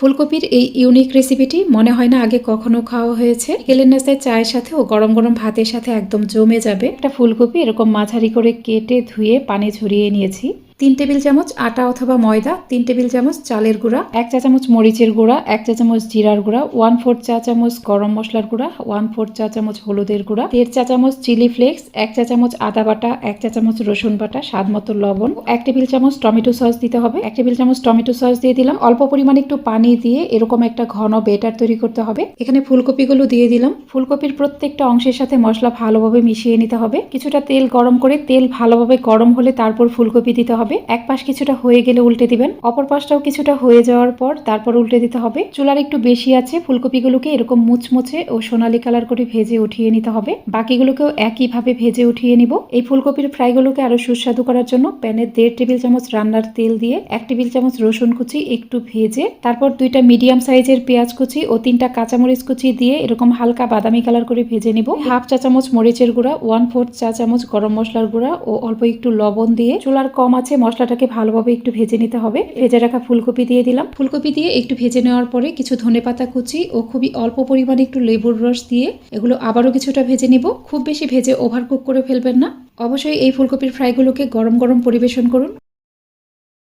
ফুলকপির এই ইউনিক রেসিপিটি মনে হয় না আগে কখনো খাওয়া হয়েছে। বিকেলের নাস্তায় চায়ের সাথে ও গরম গরম ভাতের সাথে একদম জমে যাবে। একটা ফুলকপি এরকম মাঝারি করে কেটে ধুয়ে পানি ঝরিয়ে নিয়েছি। 3 টেবিল চামচ আটা অথবা ময়দা, 3 টেবিল চামচ চালের গুঁড়া, 1 চা চামচ মরিচের গুঁড়া, 1 চা চামচ জিরার গুঁড়া, 1/4 চা চামচ গরম মশলার গুঁড়া, 1/4 চা চামচ হলুদের গুঁড়া, 1.5 চা চামচ চিলি ফ্লেক্স, 1 চা চামচ আদা বাটা, 1 চা চামচ রসুন বাটা, স্বাদ মতো লবণ, 1 টেবিল চামচ টমেটো সস দিতে হবে। 1 টেবিল চামচ টমেটো সস দিয়ে দিলাম। অল্প পরিমাণে একটু পানি দিয়ে এরকম একটা ঘন বেটার তৈরি করতে হবে। এখানে ফুলকপিগুলো দিয়ে দিলাম। ফুলকপির প্রত্যেকটা অংশের সাথে মশলা ভালোভাবে মিশিয়ে নিতে হবে। কিছুটা তেল গরম করে তেল ভালোভাবে গরম হলে তারপর ফুলকপি দিতে হবে। এক পাশ কিছুটা হয়ে গেলে উল্টে দিবেন, অপর পাশটাও কিছুটা হয়ে যাওয়ার পর তারপর উল্টে দিতে হবে। চুলার একটু বেশি আছে ফুলকপিগুলোকে এরকম মুচমুচে ও সোনালী কালার করে ভেজে উঠিয়ে নিতে হবে। বাকিগুলোকেও একইভাবে ভেজে উঠিয়ে নিব। এই ফুলকপির ফ্রাইগুলোকে আরো সুস্বাদু করার জন্য প্যানে 1.5 টেবিল চামচ রান্নার তেল দিয়ে 1 টেবিল চামচ রসুন কুচি একটু ভেজে তারপর 2টা মিডিয়াম সাইজের পেঁয়াজ কুচি ও 3টা কাঁচামরিচ কুচি দিয়ে এরকম হালকা বাদামি কালার করে ভেজে নিব। 1/2 চা চামচ মরিচের গুঁড়া, 1/4 চা চামচ গরম মশলার গুঁড়া ও অল্প একটু লবণ দিয়ে চুলার কম আছে মশলাটাকে ভালোভাবে একটু ভেজে নিতে হবে। ভেজে রাখা ফুলকপি দিয়ে দিলাম। ফুলকপি দিয়ে একটু ভেজে নেওয়ার পরে কিছু ধনেপাতা কুচি ও খুবই অল্প পরিমাণে একটু লেবুর রস দিয়ে এগুলো আবারও কিছুটা ভেজে নিব। খুব বেশি ভেজে ওভারকুক করে ফেলবেন না। অবশ্যই এই ফুলকপির ফ্রাইগুলোকে গরম গরম পরিবেশন করুন।